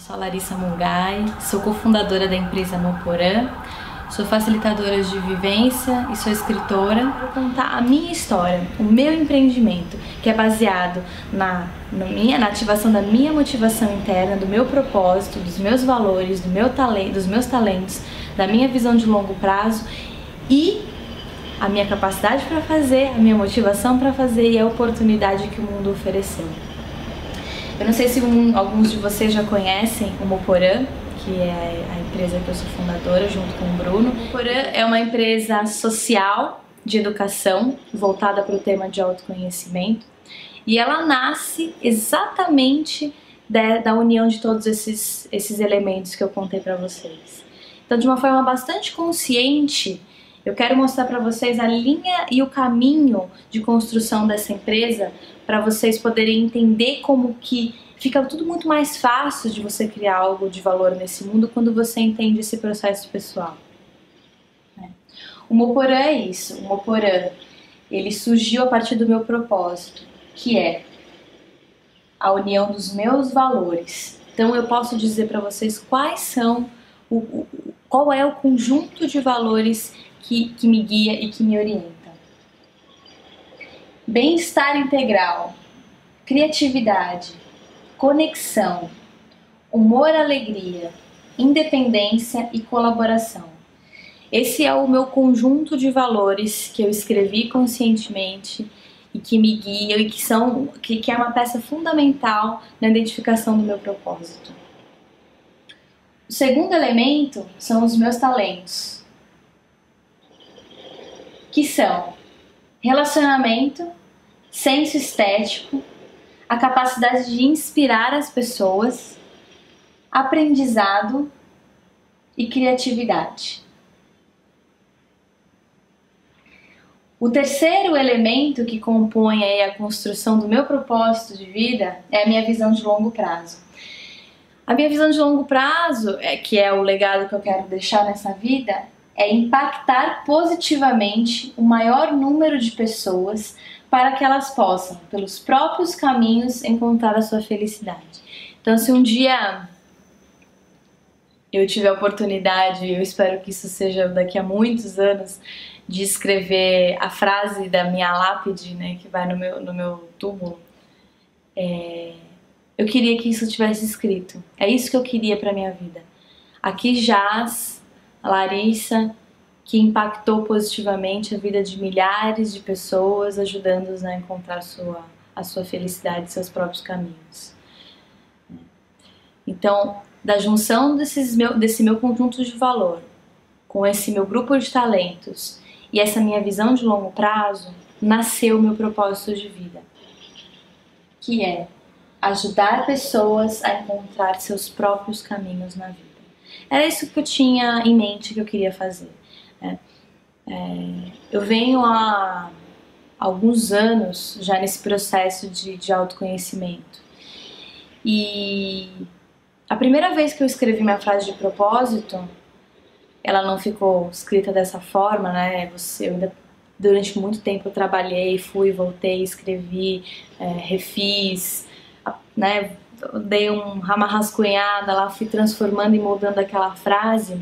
Sou a Larissa Mungai, sou cofundadora da empresa Moporã, sou facilitadora de vivência e sou escritora. Vou contar a minha história, o meu empreendimento, que é baseado na ativação da minha motivação interna, do meu propósito, dos meus valores, dos meus talentos, da minha visão de longo prazo e a minha capacidade para fazer, a minha motivação para fazer e a oportunidade que o mundo ofereceu. Eu não sei se alguns de vocês já conhecem o Moporã, que é a empresa que eu sou fundadora junto com o Bruno. O Moporã é uma empresa social de educação voltada para o tema de autoconhecimento e ela nasce exatamente da união de todos esses elementos que eu contei para vocês. Então, de uma forma bastante consciente, eu quero mostrar para vocês a linha e o caminho de construção dessa empresa para vocês poderem entender como que fica tudo muito mais fácil de você criar algo de valor nesse mundo quando você entende esse processo pessoal. O Moporã é isso. O Moporã, ele surgiu a partir do meu propósito, que é a união dos meus valores. Então eu posso dizer para vocês qual é o conjunto de valores que me guia e que me orienta. Bem-estar integral, criatividade, conexão, humor, alegria, independência e colaboração. Esse é o meu conjunto de valores que eu escrevi conscientemente e que me guiam e que é uma peça fundamental na identificação do meu propósito. O segundo elemento são os meus talentos, que são relacionamento, senso estético, a capacidade de inspirar as pessoas, aprendizado e criatividade. O terceiro elemento que compõe aí a construção do meu propósito de vida é a minha visão de longo prazo. A minha visão de longo prazo, que é o legado que eu quero deixar nessa vida, é impactar positivamente o maior número de pessoas para que elas possam, pelos próprios caminhos, encontrar a sua felicidade. Então, se um dia eu tiver a oportunidade, eu espero que isso seja daqui a muitos anos, de escrever a frase da minha lápide, né, que vai no meu túmulo, eu queria que isso tivesse escrito. É isso que eu queria para minha vida. Aqui jaz a Larissa, que impactou positivamente a vida de milhares de pessoas, ajudando-os a encontrar a sua felicidade e seus próprios caminhos. Então, da junção desse meu conjunto de valor, com esse meu grupo de talentos e essa minha visão de longo prazo, nasceu o meu propósito de vida, que é ajudar pessoas a encontrar seus próprios caminhos na vida. Era isso que eu tinha em mente que eu queria fazer. Eu venho há alguns anos já nesse processo de autoconhecimento. E a primeira vez que eu escrevi minha frase de propósito, ela não ficou escrita dessa forma, né? Durante muito tempo eu trabalhei, fui, voltei, escrevi, refiz, né? Dei uma rascunhada lá, fui transformando e moldando aquela frase.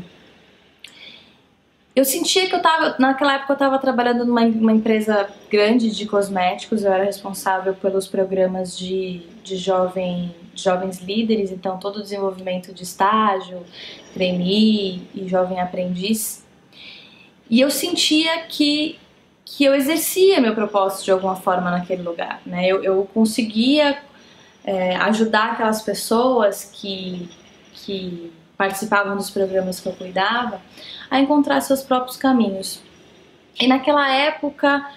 Eu sentia que naquela época eu estava trabalhando numa empresa grande de cosméticos, eu era responsável pelos programas de jovens líderes, então todo o desenvolvimento de estágio, trainee e jovem aprendiz. E eu sentia que eu exercia meu propósito de alguma forma naquele lugar, né? Eu conseguia ajudar aquelas pessoas que participavam dos programas que eu cuidava a encontrar seus próprios caminhos. E naquela época,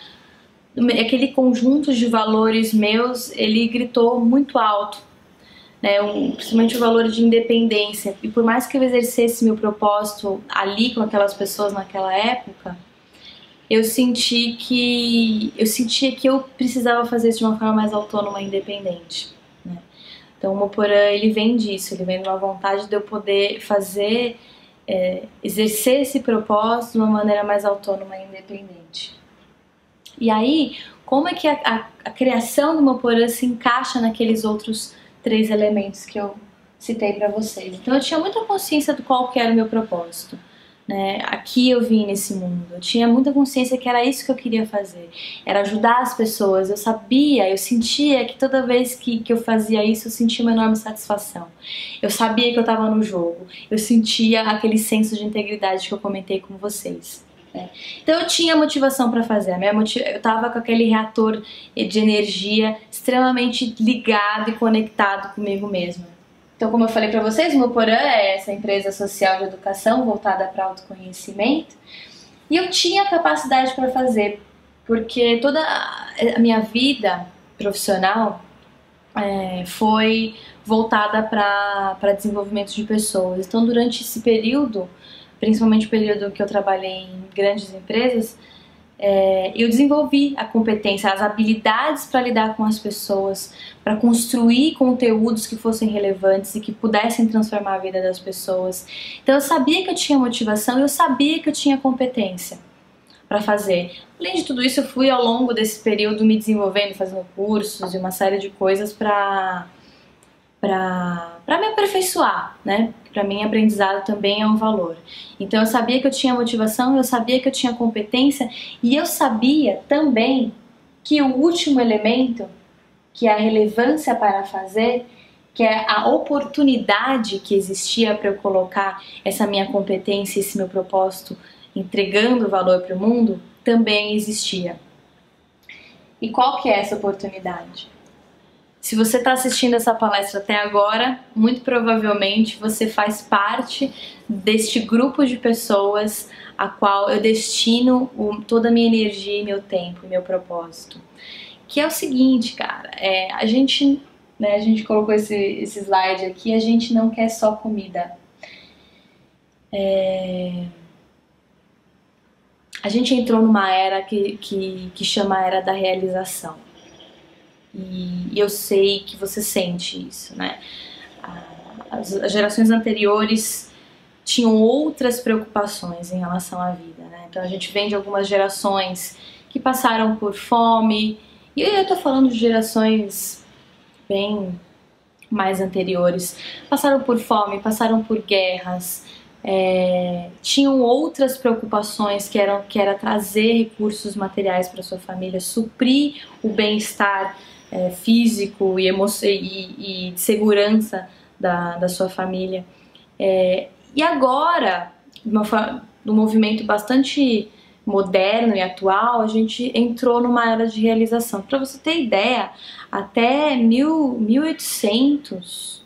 aquele conjunto de valores meus, ele gritou muito alto, né? Principalmente o valor de independência. E por mais que eu exercesse meu propósito ali com aquelas pessoas naquela época, eu sentia que eu precisava fazer isso de uma forma mais autônoma e independente. Então o Moporã, ele vem disso, ele vem de uma vontade de eu poder fazer, exercer esse propósito de uma maneira mais autônoma e independente. E aí, como é que a criação do Moporã se encaixa naqueles outros 3 elementos que eu citei para vocês. Então eu tinha muita consciência do qual que era o meu propósito, né? Aqui eu vim nesse mundo, eu tinha muita consciência que era isso que eu queria fazer, era ajudar as pessoas. Eu sabia, eu sentia que toda vez que eu fazia isso, eu sentia uma enorme satisfação. Eu sabia que eu estava no jogo, eu sentia aquele senso de integridade que eu comentei com vocês. Então eu tinha motivação para fazer, eu tava com aquele reator de energia extremamente ligado e conectado comigo mesma. Então, como eu falei para vocês, o Moporã é essa empresa social de educação voltada para autoconhecimento, e eu tinha capacidade para fazer, porque toda a minha vida profissional foi voltada para desenvolvimento de pessoas. Então, durante esse período, principalmente o período que eu trabalhei em grandes empresas, eu desenvolvi a competência, as habilidades para lidar com as pessoas, para construir conteúdos que fossem relevantes e que pudessem transformar a vida das pessoas. Então eu sabia que eu tinha motivação e eu sabia que eu tinha competência para fazer. Além de tudo isso, eu fui ao longo desse período me desenvolvendo, fazendo cursos e uma série de coisas para me aperfeiçoar, né? Para mim, aprendizado também é um valor. Então, eu sabia que eu tinha motivação, eu sabia que eu tinha competência, e eu sabia também que o último elemento, que é a relevância para fazer, que é a oportunidade que existia para eu colocar essa minha competência, esse meu propósito, entregando valor para o mundo, também existia. E qual que é essa oportunidade? Se você está assistindo essa palestra até agora, muito provavelmente você faz parte deste grupo de pessoas a qual eu destino toda a minha energia, meu tempo, meu propósito. Que é o seguinte, cara, a gente colocou esse slide aqui, a gente não quer só comida. A gente entrou numa era que chama a era da realização. E eu sei que você sente isso, né? As gerações anteriores tinham outras preocupações em relação à vida, né? Então a gente vem de algumas gerações que passaram por fome, e eu tô falando de gerações bem mais anteriores, passaram por fome, passaram por guerras, tinham outras preocupações que era trazer recursos materiais para sua família, suprir o bem-estar físico e de segurança da sua família. E agora, num movimento bastante moderno e atual, a gente entrou numa era de realização. Para você ter ideia, até 1800,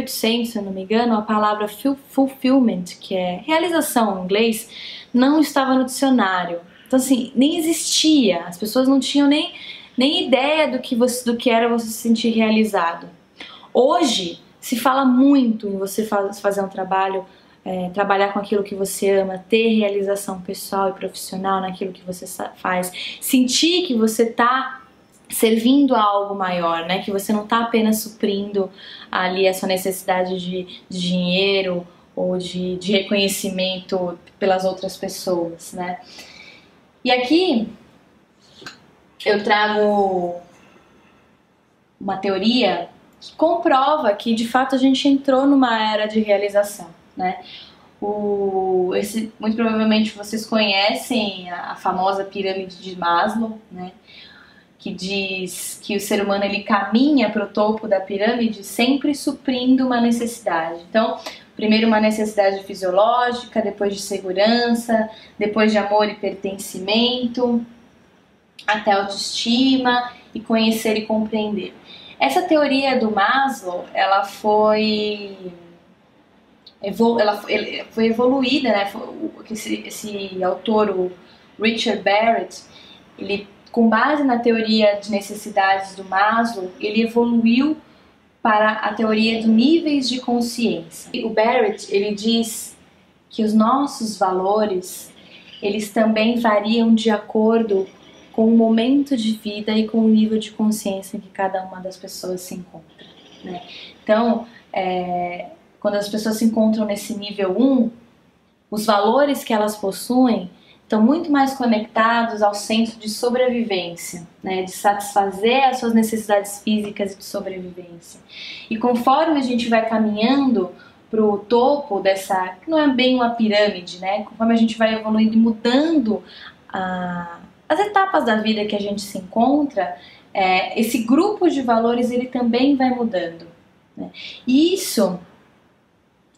se eu não me engano, a palavra fulfillment, que é realização em inglês, não estava no dicionário. Então assim, nem existia, as pessoas não tinham nem ideia do que era você se sentir realizado. Hoje se fala muito em você fazer um trabalho, trabalhar com aquilo que você ama, ter realização pessoal e profissional naquilo que você faz, sentir que você está servindo a algo maior, né? Que você não está apenas suprindo ali a sua necessidade de dinheiro ou de reconhecimento pelas outras pessoas, né? E aqui eu trago uma teoria que comprova que de fato a gente entrou numa era de realização, né? Muito provavelmente vocês conhecem a famosa pirâmide de Maslow, né? Que diz que o ser humano ele caminha para o topo da pirâmide sempre suprindo uma necessidade. Então, primeiro uma necessidade fisiológica, depois de segurança, depois de amor e pertencimento, até autoestima e conhecer e compreender. Essa teoria do Maslow, ela foi evoluída, né? Esse autor, o Richard Barrett, ele, com base na teoria de necessidades do Maslow, ele evoluiu para a teoria de níveis de consciência. O Barrett, ele diz que os nossos valores, eles também variam de acordo com o momento de vida e com o nível de consciência em que cada uma das pessoas se encontra, né? Então, quando as pessoas se encontram nesse nível 1, os valores que elas possuem estão muito mais conectados ao senso de sobrevivência, né? De satisfazer as suas necessidades físicas e de sobrevivência. E conforme a gente vai caminhando para o topo dessa, que não é bem uma pirâmide, né? Conforme a gente vai evoluindo e mudando as etapas da vida que a gente se encontra, esse grupo de valores ele também vai mudando, né? E isso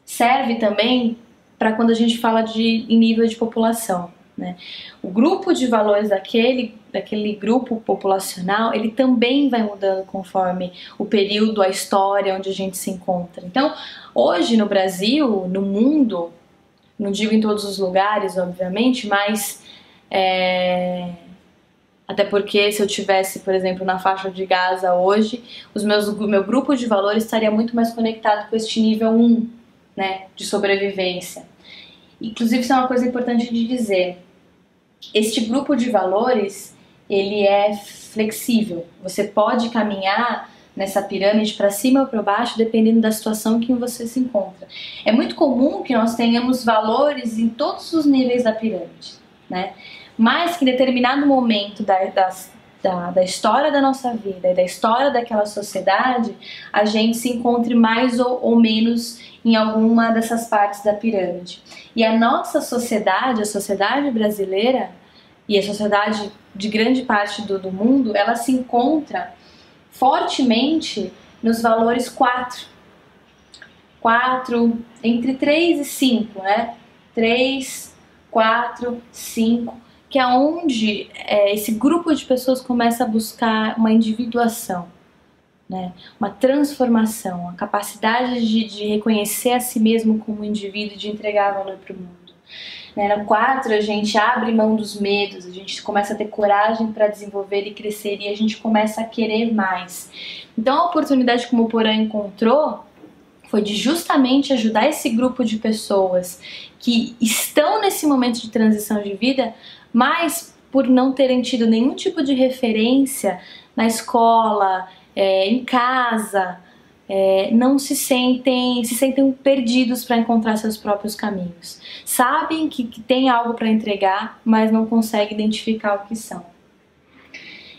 serve também para quando a gente fala em nível de população, né? O grupo de valores daquele grupo populacional, ele também vai mudando conforme o período, a história onde a gente se encontra. Então, hoje no Brasil, no mundo, não digo em todos os lugares, obviamente, mas até porque se eu tivesse, por exemplo, na faixa de Gaza hoje, o meu grupo de valores estaria muito mais conectado com este nível 1, né, de sobrevivência. Inclusive, isso é uma coisa importante de dizer. Este grupo de valores, ele é flexível. Você pode caminhar nessa pirâmide para cima ou para baixo, dependendo da situação que você se encontra. É muito comum que nós tenhamos valores em todos os níveis da pirâmide, né? Mas que em determinado momento da história da nossa vida e da história daquela sociedade, a gente se encontre mais ou menos em alguma dessas partes da pirâmide. E a nossa sociedade, a sociedade brasileira e a sociedade de grande parte do mundo, ela se encontra fortemente nos valores 4, entre 3 e 5, né? 3, 4, 5, que é onde esse grupo de pessoas começa a buscar uma individuação, né? Uma transformação, a capacidade de reconhecer a si mesmo como indivíduo e de entregar valor para o mundo. No 4, a gente abre mão dos medos, a gente começa a ter coragem para desenvolver e crescer e a gente começa a querer mais. Então a oportunidade que o Moporã encontrou foi de justamente ajudar esse grupo de pessoas que estão nesse momento de transição de vida, mas por não terem tido nenhum tipo de referência na escola, em casa, não se sentem perdidos para encontrar seus próprios caminhos. Sabem que tem algo para entregar, mas não conseguem identificar o que são.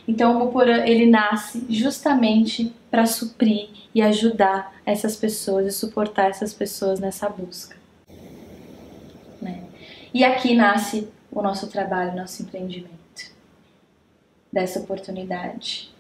Então o Moporã, ele nasce justamente para suprir e ajudar essas pessoas e suportar essas pessoas nessa busca, né? E aqui nasce o nosso trabalho, o nosso empreendimento, dessa oportunidade